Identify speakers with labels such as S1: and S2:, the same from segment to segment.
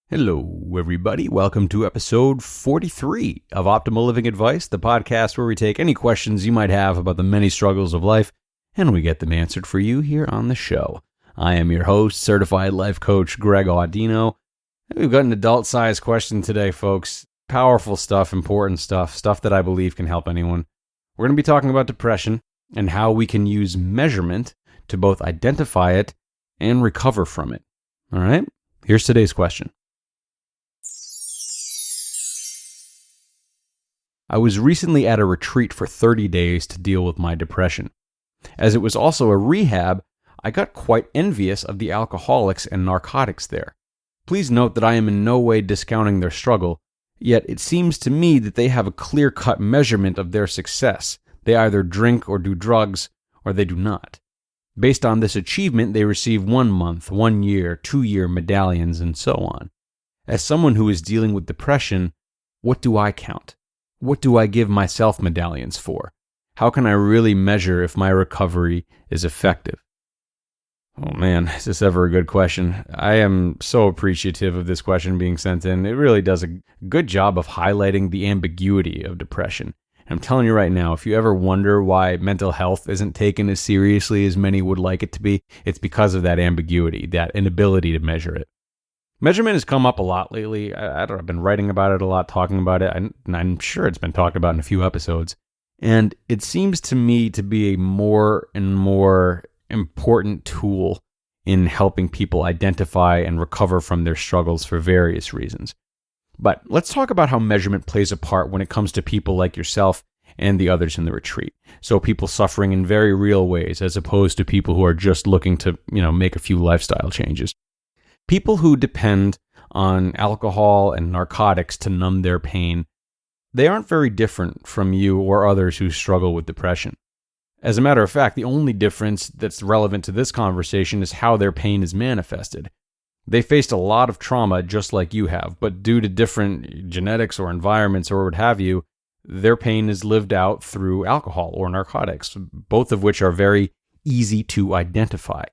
S1: Hello, everybody. Welcome to episode 43 of Optimal Living Advice, the podcast where we take any questions you might have about the many struggles of life and we get them answered for you here on the show. I am your host, certified life coach Greg Audino. We've got an adult-sized question today, folks. Powerful stuff, important stuff that I believe can help anyone. We're going to be talking about depression and how we can use measurement to both identify it and recover from it. All right? Here's today's question. I was recently at a retreat for 30 days to deal with my depression. As it was also a rehab, I got quite envious of the alcoholics and narcotics there. Please note that I am in no way discounting their struggle, yet it seems to me that they have a clear-cut measurement of their success. They either drink or do drugs, or they do not. Based on this achievement, they receive 1 month, 1 year, 2-year medallions, and so on. As someone who is dealing with depression, what do I count? What do I give myself medallions for? How can I really measure if my recovery is effective? Oh man, is this ever a good question? I am so appreciative of this question being sent in. It really does a good job of highlighting the ambiguity of depression. I'm telling you right now, if you ever wonder why mental health isn't taken as seriously as many would like it to be, it's because of that ambiguity, that inability to measure it. Measurement has come up a lot lately. I've been writing about it a lot, talking about it, and I'm sure it's been talked about in a few episodes. And it seems to me to be a more and more important tool in helping people identify and recover from their struggles for various reasons. But let's talk about how measurement plays a part when it comes to people like yourself and the others in the retreat. So people suffering in very real ways as opposed to people who are just looking to, make a few lifestyle changes. People who depend on alcohol and narcotics to numb their pain, they aren't very different from you or others who struggle with depression. As a matter of fact, the only difference that's relevant to this conversation is how their pain is manifested. They faced a lot of trauma just like you have, but due to different genetics or environments or what have you, their pain is lived out through alcohol or narcotics, both of which are very easy to identify.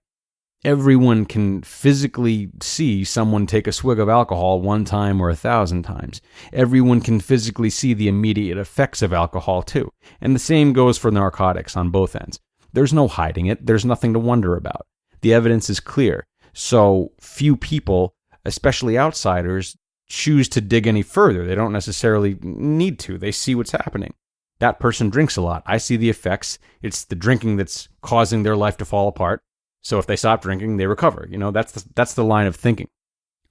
S1: Everyone can physically see someone take a swig of alcohol 1 time or 1,000 times. Everyone can physically see the immediate effects of alcohol too. And the same goes for narcotics on both ends. There's no hiding it. There's nothing to wonder about. The evidence is clear. So few people, especially outsiders, choose to dig any further. They don't necessarily need to. They see what's happening. That person drinks a lot. I see the effects. It's the drinking that's causing their life to fall apart. So if they stop drinking, they recover. That's the line of thinking.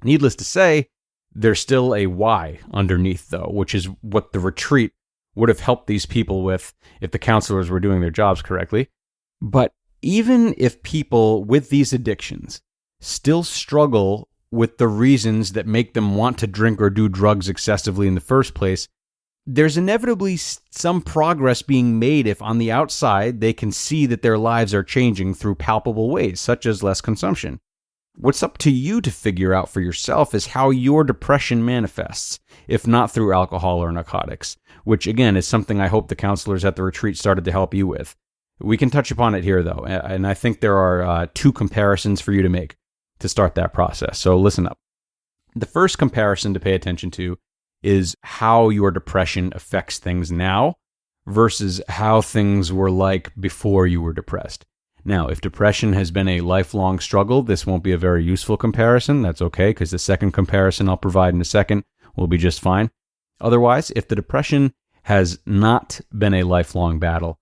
S1: Needless to say, there's still a why underneath, though, which is what the retreat would have helped these people with if the counselors were doing their jobs correctly. But even if people with these addictions still struggle with the reasons that make them want to drink or do drugs excessively in the first place, there's inevitably some progress being made if on the outside they can see that their lives are changing through palpable ways, such as less consumption. What's up to you to figure out for yourself is how your depression manifests, if not through alcohol or narcotics, which again is something I hope the counselors at the retreat started to help you with. We can touch upon it here though, and I think there are 2 comparisons for you to make to start that process, so listen up. The first comparison to pay attention to is how your depression affects things now versus how things were like before you were depressed. Now, if depression has been a lifelong struggle, this won't be a very useful comparison. That's okay, because the second comparison I'll provide in a second will be just fine. Otherwise, if the depression has not been a lifelong battle,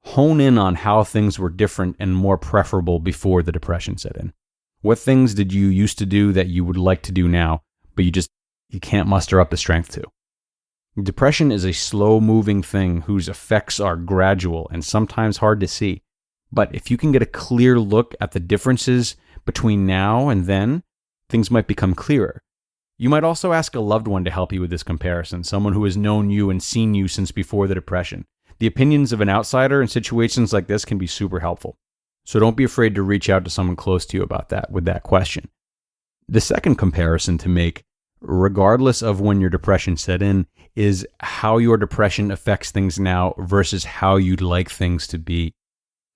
S1: hone in on how things were different and more preferable before the depression set in. What things did you used to do that you would like to do now, but you can't muster up the strength to? Depression is a slow-moving thing whose effects are gradual and sometimes hard to see. But if you can get a clear look at the differences between now and then, things might become clearer. You might also ask a loved one to help you with this comparison, someone who has known you and seen you since before the depression. The opinions of an outsider in situations like this can be super helpful. So don't be afraid to reach out to someone close to you about that with that question. The second comparison to make, regardless of when your depression set in, is how your depression affects things now versus how you'd like things to be.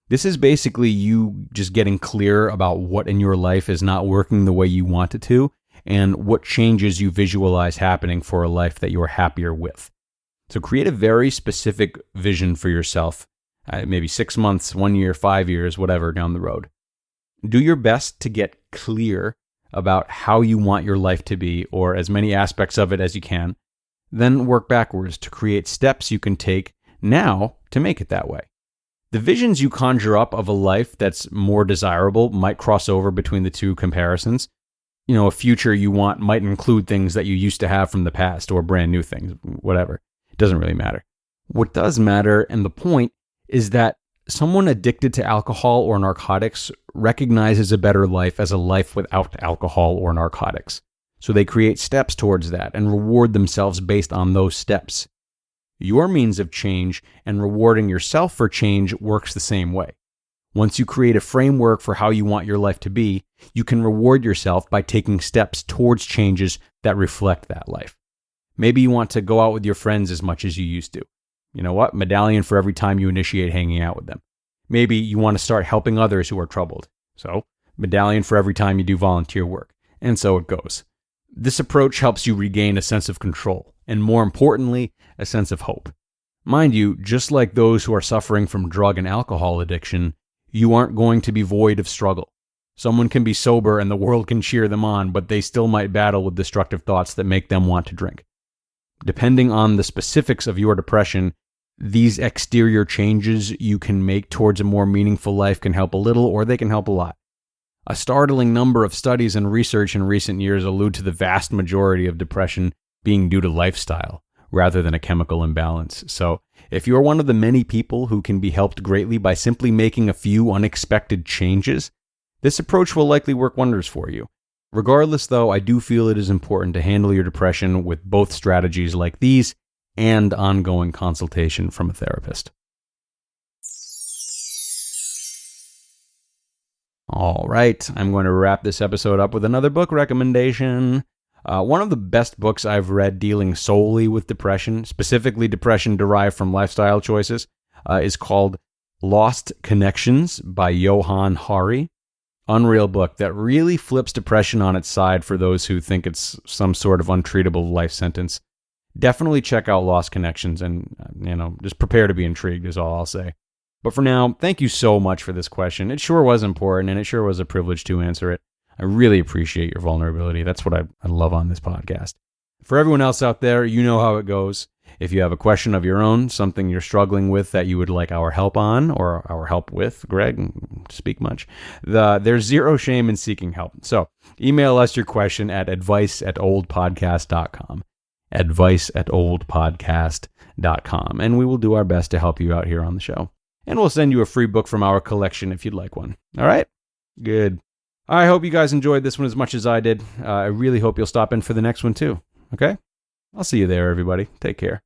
S1: This is basically you just getting clear about what in your life is not working the way you want it to, and what changes you visualize happening for a life that you're happier with. So create a very specific vision for yourself, maybe 6 months, 1 year, 5 years, whatever down the road. Do your best to get clear about how you want your life to be, or as many aspects of it as you can. Then work backwards to create steps you can take now to make it that way. The visions you conjure up of a life that's more desirable might cross over between the two comparisons. A future you want might include things that you used to have from the past or brand new things, whatever. It doesn't really matter. What does matter, and the point, is that someone addicted to alcohol or narcotics recognizes a better life as a life without alcohol or narcotics. So they create steps towards that and reward themselves based on those steps. Your means of change and rewarding yourself for change works the same way. Once you create a framework for how you want your life to be, you can reward yourself by taking steps towards changes that reflect that life. Maybe you want to go out with your friends as much as you used to. You know what? Medallion for every time you initiate hanging out with them. Maybe you want to start helping others who are troubled. So, medallion for every time you do volunteer work. And so it goes. This approach helps you regain a sense of control, and more importantly, a sense of hope. Mind you, just like those who are suffering from drug and alcohol addiction, you aren't going to be void of struggle. Someone can be sober and the world can cheer them on, but they still might battle with destructive thoughts that make them want to drink. Depending on the specifics of your depression, these exterior changes you can make towards a more meaningful life can help a little, or they can help a lot. A startling number of studies and research in recent years allude to the vast majority of depression being due to lifestyle rather than a chemical imbalance. So, if you're one of the many people who can be helped greatly by simply making a few unexpected changes, this approach will likely work wonders for you. Regardless, though, I do feel it is important to handle your depression with both strategies like these and ongoing consultation from a therapist. All right, I'm going to wrap this episode up with another book recommendation. One of the best books I've read dealing solely with depression, specifically depression derived from lifestyle choices, is called Lost Connections by Johann Hari. Unreal book that really flips depression on its side for those who think it's some sort of untreatable life sentence. Definitely check out Lost Connections and, just prepare to be intrigued is all I'll say. But for now, thank you so much for this question. It sure was important, and it sure was a privilege to answer it. I really appreciate your vulnerability. That's what I love on this podcast. For everyone else out there, you know how it goes. If you have a question of your own, something you're struggling with that you would like our help on, or our help with, Greg, speak much, there's zero shame in seeking help. So email us your question at advice@oldpodcast.com. advice@oldpodcast.com. And we will do our best to help you out here on the show. And we'll send you a free book from our collection if you'd like one. All right? Good. I hope you guys enjoyed this one as much as I did. I really hope you'll stop in for the next one too. Okay? I'll see you there, everybody. Take care.